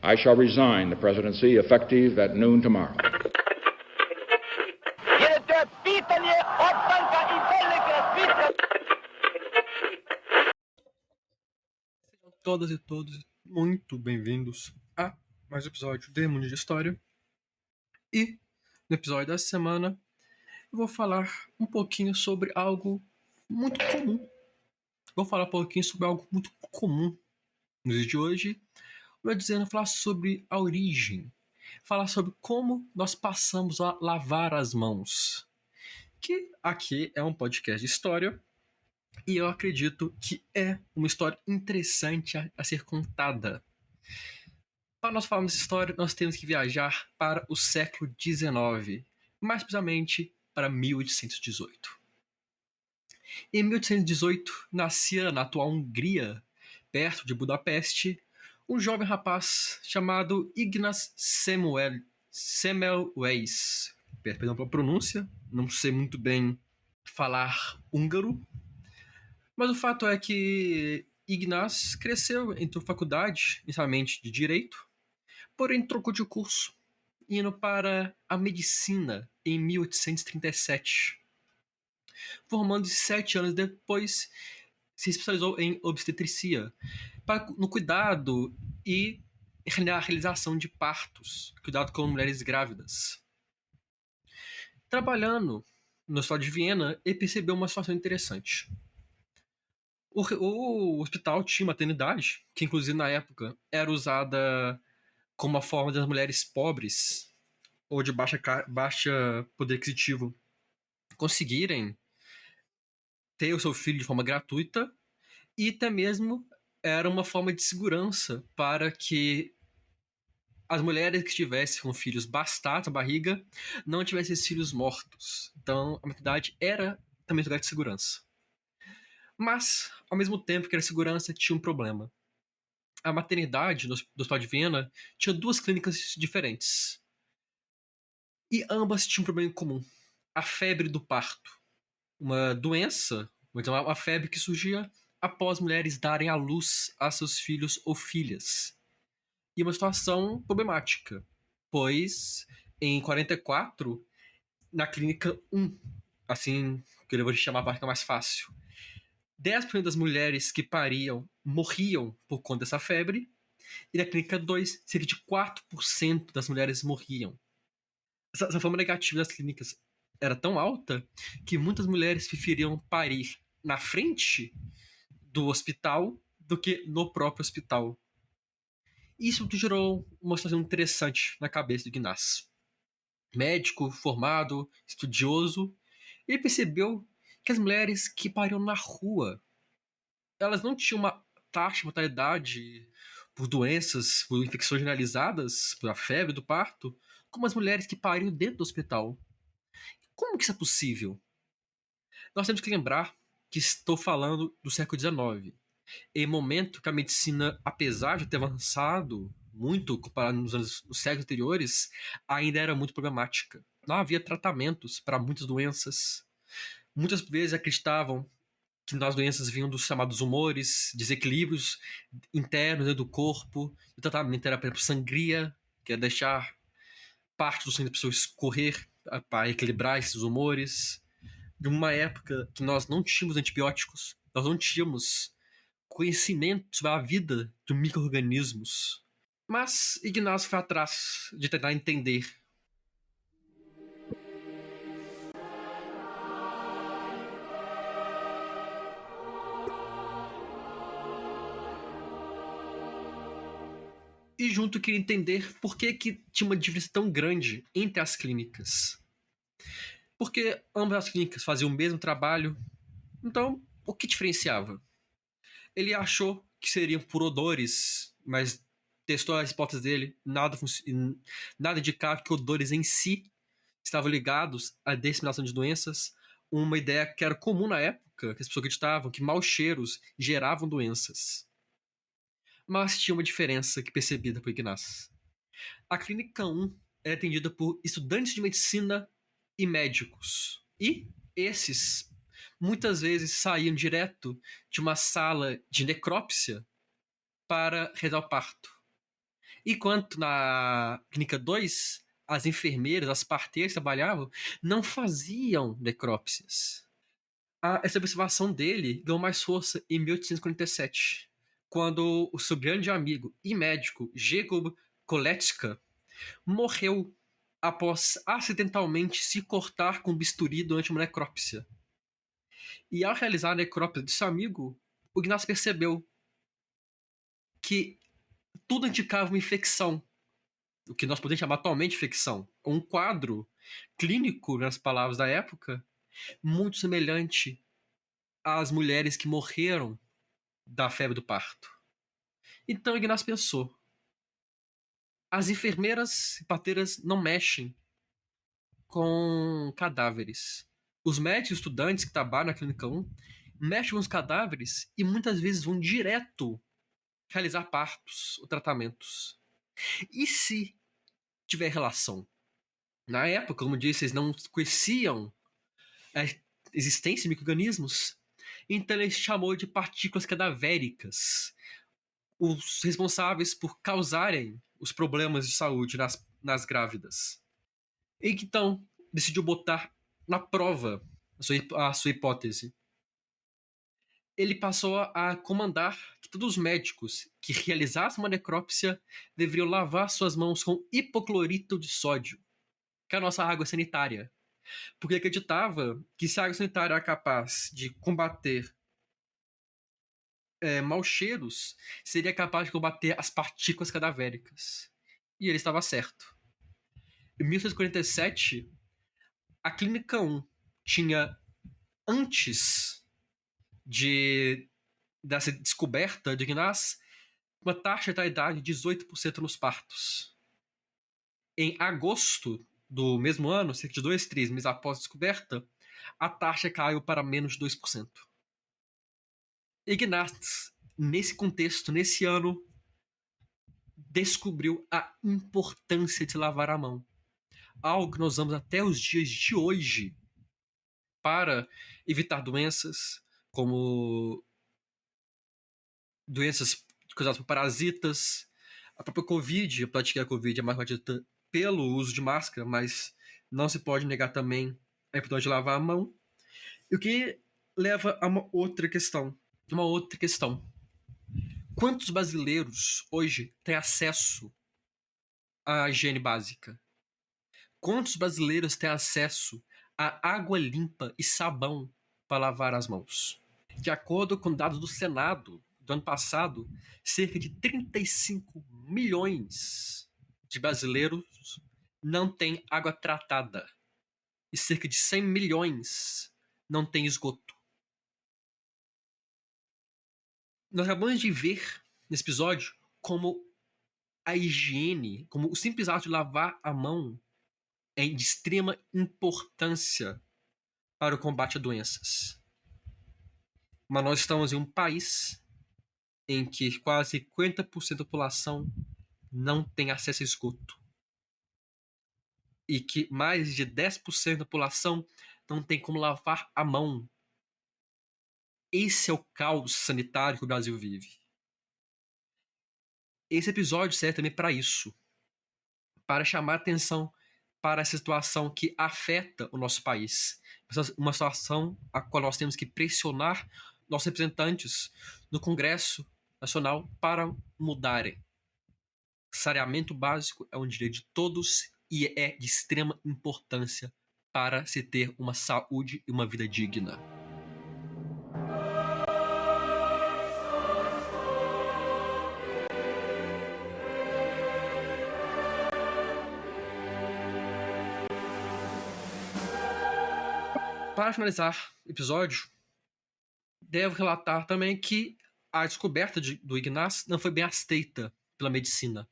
I shall resign the presidency effective at noon tomorrow. Sejam todas e todos muito bem-vindos a mais um episódio de Mundo de História. E no episódio dessa semana eu vou falar um pouquinho sobre algo muito comum. Vou falar um pouquinho sobre algo muito comum no dia de hoje. Falar sobre a origem. Falar sobre como nós passamos a lavar as mãos. Que aqui é um podcast de história. E eu acredito que é uma história interessante a ser contada. Para nós falarmos de história, nós temos que viajar para o século XIX, mais precisamente para 1818. Em 1818, nascia na atual Hungria, perto de Budapeste, um jovem rapaz chamado Ignaz Semmelweis. Perdão pela pronúncia, não sei muito bem falar húngaro, mas o fato é que Ignaz cresceu, entrou na faculdade, inicialmente de Direito, porém trocou de curso, indo para a medicina em 1837. Formando-se 7 anos depois, se especializou em obstetricia, no cuidado e na realização de partos, cuidado com mulheres grávidas. Trabalhando no Hospital de Viena, ele percebeu uma situação interessante. O hospital tinha maternidade, que inclusive na época era usada como uma forma das mulheres pobres ou de baixa poder aquisitivo conseguirem ter o seu filho de forma gratuita, e até mesmo era uma forma de segurança para que as mulheres que estivessem com filhos bastados na barriga não tivessem filhos mortos. Então a maternidade era também um lugar de segurança. Mas, ao mesmo tempo que era segurança, tinha um problema. A maternidade do Hospital de Viena tinha 2 clínicas diferentes. E ambas tinham um problema em comum: a febre do parto. Uma doença, uma febre que surgia após mulheres darem à luz a seus filhos ou filhas. E uma situação problemática, pois em 44, na clínica 1, assim que eu vou chamar para ficar mais fácil, 10% das mulheres que pariam morriam por conta dessa febre, e na clínica 2, cerca de 4% das mulheres morriam. Essa forma negativa das clínicas era tão alta que muitas mulheres preferiam parir na frente do hospital do que no próprio hospital. Isso gerou uma situação interessante na cabeça do Ignaz. Médico, formado, estudioso, ele percebeu que as mulheres que pariam na rua, elas não tinham uma taxa de mortalidade por doenças, por infecções generalizadas, por a febre do parto, como as mulheres que pariam dentro do hospital. Como que isso é possível? Nós temos que lembrar que estou falando do século XIX, em momento que a medicina, apesar de ter avançado muito comparado nos séculos anteriores, ainda era muito problemática. Não havia tratamentos para muitas doenças. Muitas vezes acreditavam que as doenças vinham dos chamados humores, desequilíbrios internos do corpo. O tratamento era, por exemplo, sangria, que é deixar parte do sangue da pessoa escorrer para equilibrar esses humores. De uma época que nós não tínhamos antibióticos, nós não tínhamos conhecimento sobre a vida de micro-organismos. Mas Ignaz foi atrás de tentar entender. E junto queria entender por que tinha uma diferença tão grande entre as clínicas. Porque ambas as clínicas faziam o mesmo trabalho. Então, o que diferenciava? Ele achou que seriam por odores, mas testou as hipóteses dele, nada indicava que odores em si estavam ligados à disseminação de doenças, uma ideia que era comum na época, que as pessoas acreditavam que maus cheiros geravam doenças. Mas tinha uma diferença que percebida por Ignaz. A Clínica 1 é atendida por estudantes de medicina e médicos. E esses muitas vezes saíam direto de uma sala de necrópsia para realizar o parto. Enquanto na clínica 2, as enfermeiras, as parteiras que trabalhavam, não faziam necrópsias. Essa observação dele ganhou mais força em 1847, quando o seu grande amigo e médico Jacob Koletzka morreu após acidentalmente se cortar com bisturi durante uma necrópsia. E ao realizar a necrópsia de seu amigo, o Ignaz percebeu que tudo indicava uma infecção, o que nós podemos chamar atualmente de infecção, um quadro clínico, nas palavras da época, muito semelhante às mulheres que morreram da febre do parto. Então Ignaz pensou: as enfermeiras e parteiras não mexem com cadáveres. Os médicos estudantes que trabalham na Clínica 1 mexem com os cadáveres e muitas vezes vão direto realizar partos ou tratamentos. E se tiver relação? Na época, como disse, eles não conheciam a existência de micro-organismos, então ele chamou de partículas cadavéricas os responsáveis por causarem os problemas de saúde nas grávidas. E então decidiu botar na prova a sua hipótese. Ele passou a comandar que todos os médicos que realizassem uma necrópsia deveriam lavar suas mãos com hipoclorito de sódio, que é a nossa água sanitária. Porque acreditava que se a água sanitária era capaz de combater maus cheiros, seria capaz de combater as partículas cadavéricas. E ele estava certo. Em 1947, a Clínica 1 tinha, antes dessa descoberta de Ignaz, uma taxa de letalidade de 18% nos partos. Em agosto do mesmo ano, cerca de 2, 3 meses após a descoberta, a taxa caiu para menos de 2%. Ignaz, nesse contexto, nesse ano, descobriu a importância de lavar a mão. Algo que nós usamos até os dias de hoje para evitar doenças como doenças causadas por parasitas. A própria Covid, a prática da Covid é mais combatida pelo uso de máscara, mas não se pode negar também a importância de lavar a mão. E o que leva a uma outra questão. Quantos brasileiros hoje têm acesso à higiene básica? Quantos brasileiros têm acesso a água limpa e sabão para lavar as mãos? De acordo com dados do Senado do ano passado, cerca de 35 milhões de brasileiros não têm água tratada e cerca de 100 milhões não têm esgoto. Nós acabamos de ver nesse episódio como a higiene, como o simples ato de lavar a mão é de extrema importância para o combate a doenças. Mas nós estamos em um país em que quase 50% da população não tem acesso a esgoto. E que mais de 10% da população não tem como lavar a mão. Esse é o caos sanitário que o Brasil vive. Esse episódio serve também para isso. Para chamar atenção para a situação que afeta o nosso país. Uma situação a qual nós temos que pressionar nossos representantes no Congresso Nacional para mudarem. Saneamento básico é um direito de todos e é de extrema importância para se ter uma saúde e uma vida digna. Para finalizar o episódio, devo relatar também que a descoberta do Ignaz não foi bem aceita pela medicina.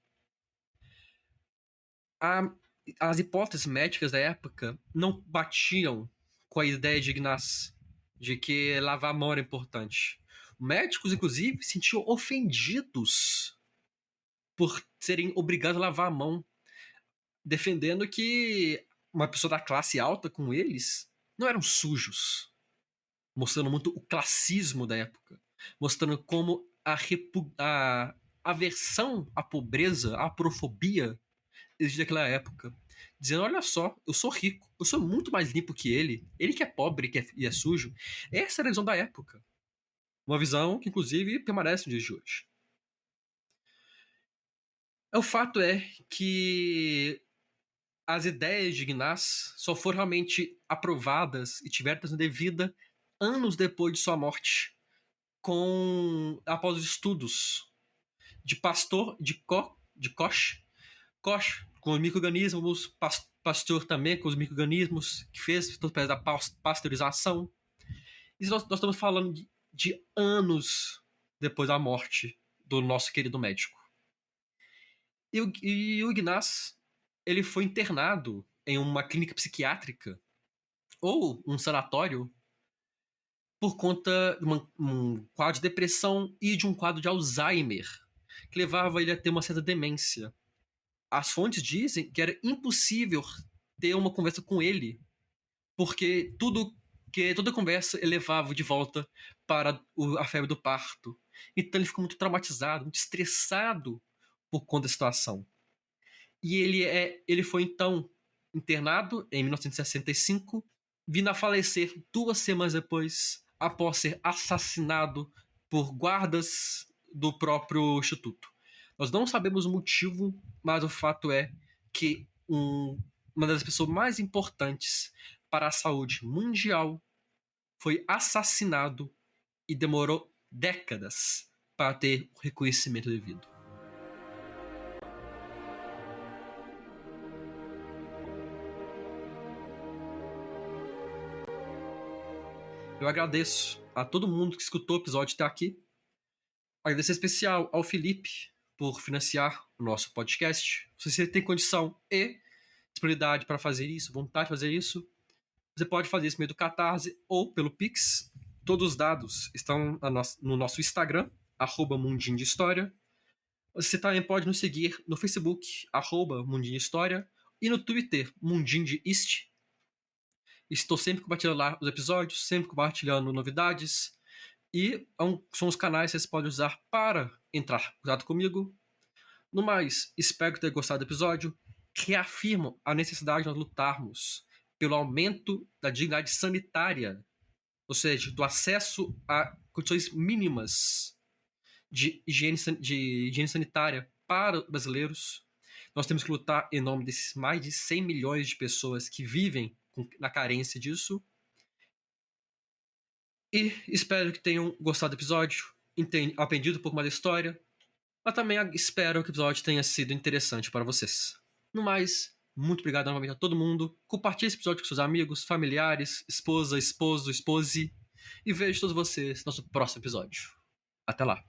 As hipóteses médicas da época não batiam com a ideia de Ignaz de que lavar a mão era importante. Médicos, inclusive, se sentiam ofendidos por serem obrigados a lavar a mão, defendendo que uma pessoa da classe alta como eles não eram sujos, mostrando muito o classismo da época, mostrando como a aversão à pobreza, à aporofobia existia naquela época. Dizendo, olha só, eu sou rico, eu sou muito mais limpo que ele que é pobre e é sujo. Essa era a visão da época. Uma visão que, inclusive, permanece nos dias de hoje. O fato é que as ideias de Ignaz só foram realmente aprovadas e tiveram atenção devida anos depois de sua morte, após os estudos de Koch com os micro-organismos, Pasteur também com os micro-organismos, que fez toda a pasteurização. E nós estamos falando de anos depois da morte do nosso querido médico. E o Ignaz, ele foi internado em uma clínica psiquiátrica ou um sanatório por conta de um quadro de depressão e de um quadro de Alzheimer, que levava ele a ter uma certa demência. As fontes dizem que era impossível ter uma conversa com ele, porque toda conversa ele levava de volta para a febre do parto. Então ele ficou muito traumatizado, muito estressado por conta da situação. E ele foi então internado em 1965, vindo a falecer 2 semanas depois, após ser assassinado por guardas do próprio instituto. Nós não sabemos o motivo, mas o fato é que uma das pessoas mais importantes para a saúde mundial foi assassinado e demorou décadas para ter o reconhecimento devido. Eu agradeço a todo mundo que escutou o episódio até aqui. Agradeço especial ao Felipe por financiar o nosso podcast. Se você tem condição e disponibilidade para fazer isso, vontade de fazer isso, você pode fazer isso no meio do Catarse ou pelo Pix. Todos os dados estão no nosso Instagram, @Mundinho de História. Você também pode nos seguir no Facebook, @Mundinho de História, e no Twitter, Mundinho de Ist. Estou sempre compartilhando lá os episódios, sempre compartilhando novidades. E são os canais que vocês podem usar para entrar em contato comigo. No mais, espero que tenham gostado do episódio, que reafirmam a necessidade de nós lutarmos pelo aumento da dignidade sanitária, ou seja, do acesso a condições mínimas de higiene sanitária para brasileiros. Nós temos que lutar em nome desses mais de 100 milhões de pessoas que vivem na carência disso. E espero que tenham gostado do episódio, aprendido um pouco mais da história, mas também espero que o episódio tenha sido interessante para vocês. No mais, muito obrigado novamente a todo mundo. Compartilhe esse episódio com seus amigos, familiares, esposa, esposo, espose. E vejo todos vocês no nosso próximo episódio. Até lá.